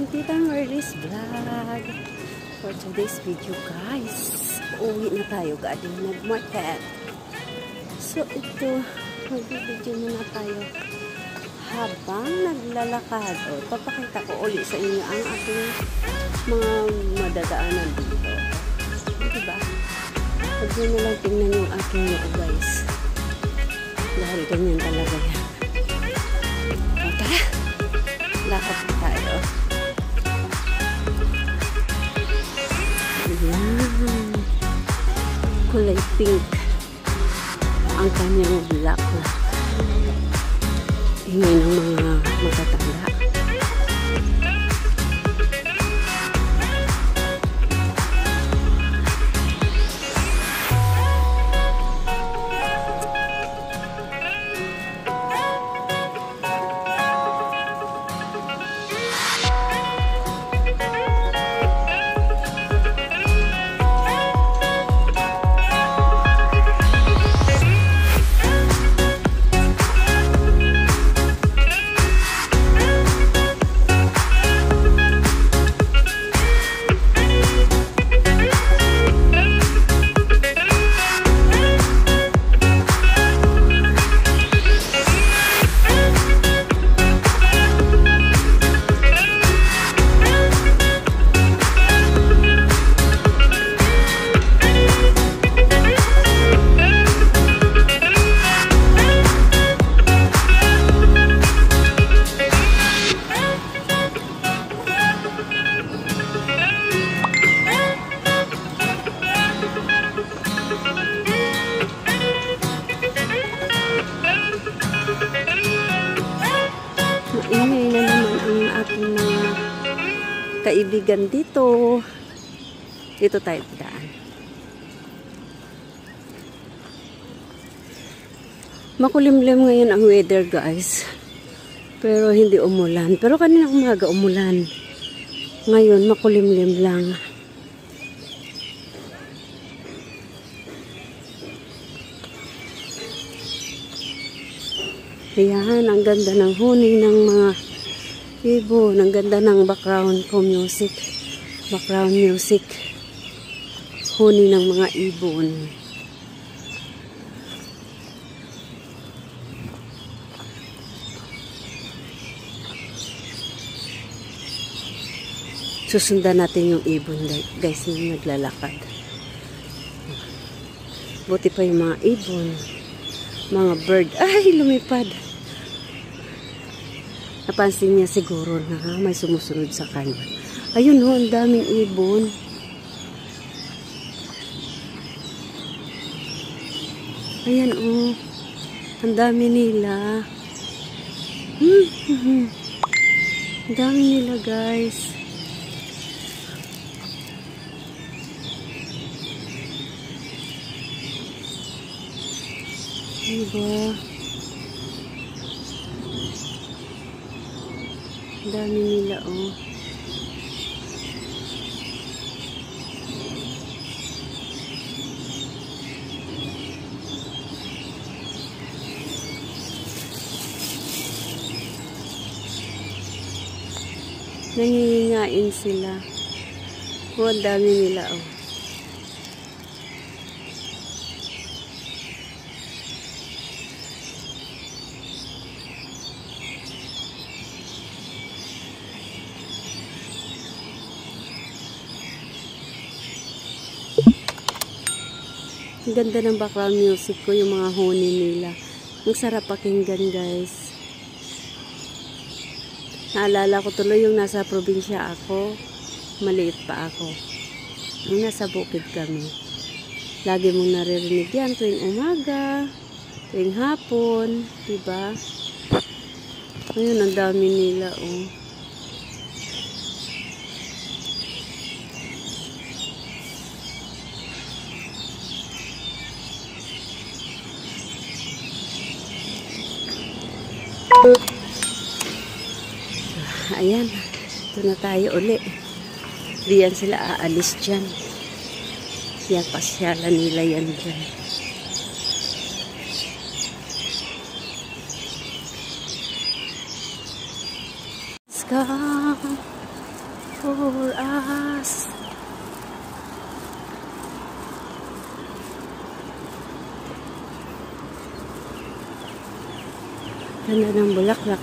I'm Tita Merly's vlog. For today's video guys, uwi na tayo galing nag-market. So ito, mag-video muna tayo habang naglalakad. O, papakita ko ulit sa inyo ang ating mga madadaanan dito. Diba? Huwag nyo na lang tingnan yung aking noo guys. Dahil ganyan talaga yan. O, tara! Lakad tayo. Ayan. Kulay pink ang kanyang black na ingay ng mga matatanda. Maingay na naman ang ating mga kaibigan dito. Dito tayo daan. Makulimlim ngayon ang weather guys. Pero hindi umulan. Pero kaninang umaga umulan. Ngayon makulimlim lang. Ayan, ang ganda ng huni ng mga ibon. Ang ganda ng background ko music. Background music. Huni ng mga ibon. Susundan natin yung ibon guys na naglalakad. Buti pa yung mga ibon. Mga bird. Ay, lumipad. Napansin niya siguro na may sumusunod sa kanya. Ayun ho, ang daming ibon. Ayan o. Ang dami nila. Ang dami nila guys. Diba? Ang dami nila, oh. Nangingain sila. Oh, ang dami nila, oh. Ang ganda ng background music ko, yung mga huni nila. Ang sarap pakinggan guys. Naalala ko tuloy yung nasa probinsya ako. Maliit pa ako. Yung nasa bukid kami. Lagi mong naririnig yan tuwing umaga, tuwing hapon. Diba? Ayun, ang dami nila oh. Ayan, ito na tayo uli. Diyan sila aalis dyan. Yan, pasyalan nila yan dyan. Let's go. for us. Ganda ng bulaklak.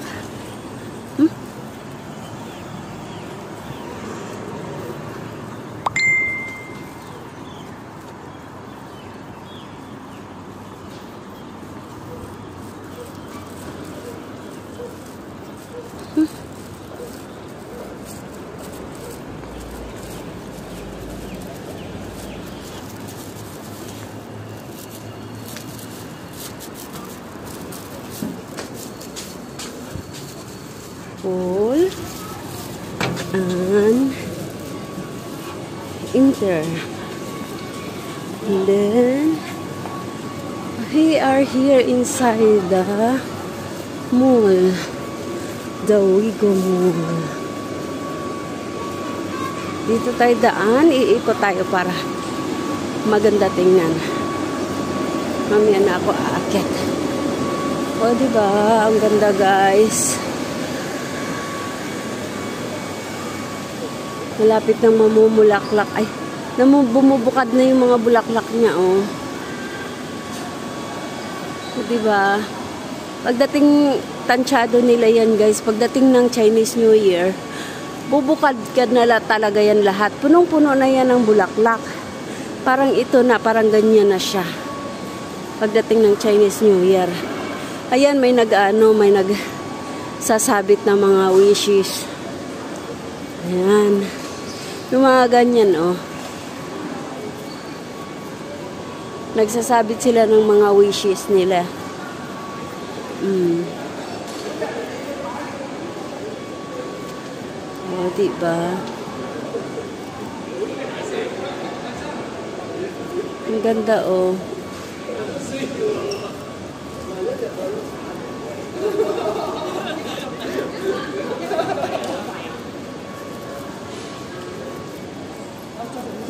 Full and inter, and then we are here inside the mall, the Wigo Mall. Dito tayo daan, iikot tayo para maganda tingnan. Mamaya na ako aakyat. O diba, ang ganda guys. Malapit nang mamumulaklak. Ay, bumubukad na yung mga bulaklak niya, oh. Diba? Pagdating, tansyado nila yan, guys. Pagdating ng Chinese New Year, bubukad ka na talaga yan lahat. Punong-puno na yan ng bulaklak. Parang ito na, parang ganyan na siya. Pagdating ng Chinese New Year. Ayan, may nagsasabit na mga wishes. Ayan. Yung mga ganyan, oh. Nagsasabit sila ng mga wishes nila. Oh, diba? Ang ganda, oh.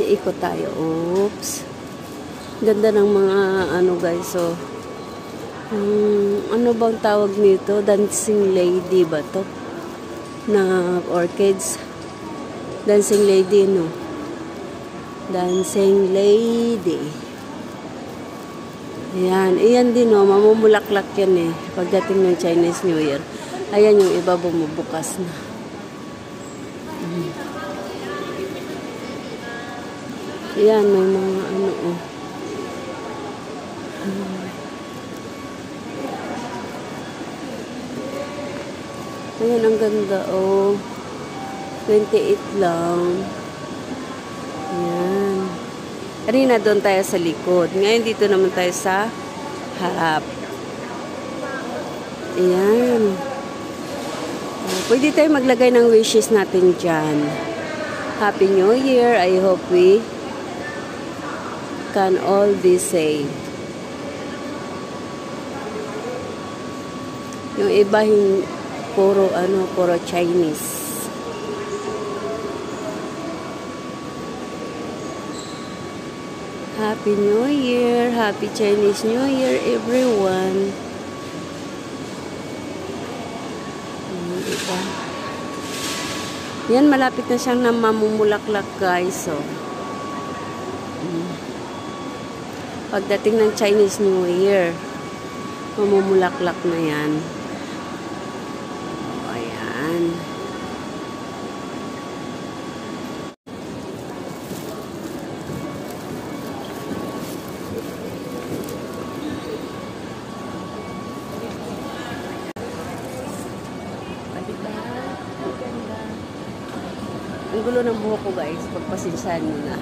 Iikot tayo. Oops. Ganda ng mga ano guys. So, ano bang tawag nito? Dancing lady ba to? Na orchids. Dancing lady, no? Dancing lady. Ayan. Ayan din, no? Mamumulaklak yan eh. Pagdating ng Chinese New Year. Ayan yung iba bumubukas na. Ayan, may mga ano, oh. Ayan, ang ganda, oh. 28 lang. Ayan. Kanina doon tayo sa likod. Ngayon dito naman tayo sa harap. Ayan. Pwede tayo maglagay ng wishes natin dyan. Happy New Year. I hope we can all be safe. Yung iba puro Chinese. Happy New Year, Happy Chinese New Year everyone. Diba? Yan, malapit na siyang namumulaklak guys. So, pagdating ng Chinese New Year, mamumulaklak na yan. Ayan. Ang gulo ng buhok ko guys, pagpasensyahan nyo na.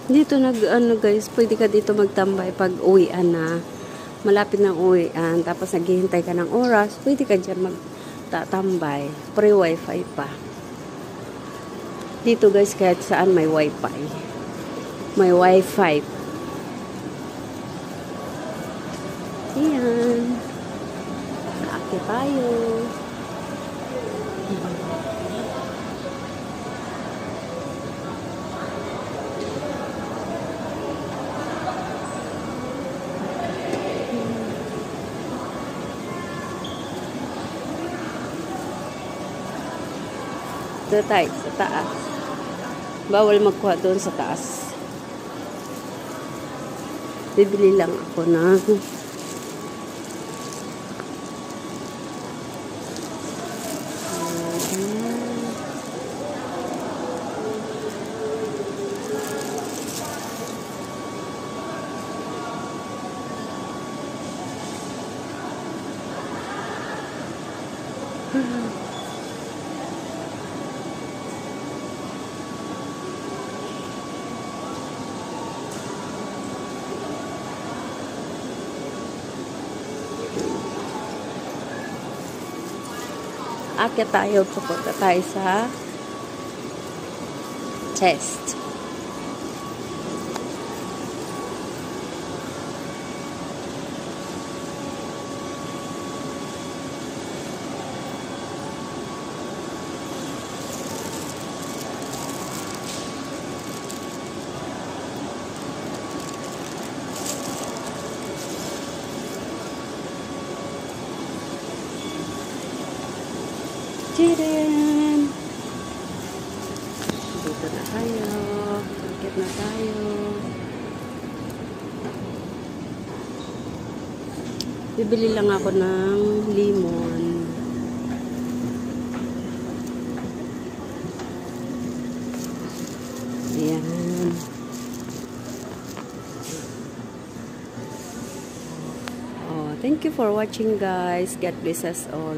Dito ano guys, pwede ka dito magtambay pag uwian na. Malapit ng uwian, tapos naghihintay ka ng oras, pwede ka dyan magtatambay. Free wifi pa. Dito guys, kahit saan may wifi. May wifi. Ayan. Kaakit tayo. Doon tayo sa taas. Bawal magkuha doon sa taas. Bibili lang ako na akyat tayo, pupunta tayo sa chest. Chiren! Dito na tayo. Akyat na tayo. Bibili lang ako ng limon. Ayan. Oh, thank you for watching guys. God bless us all.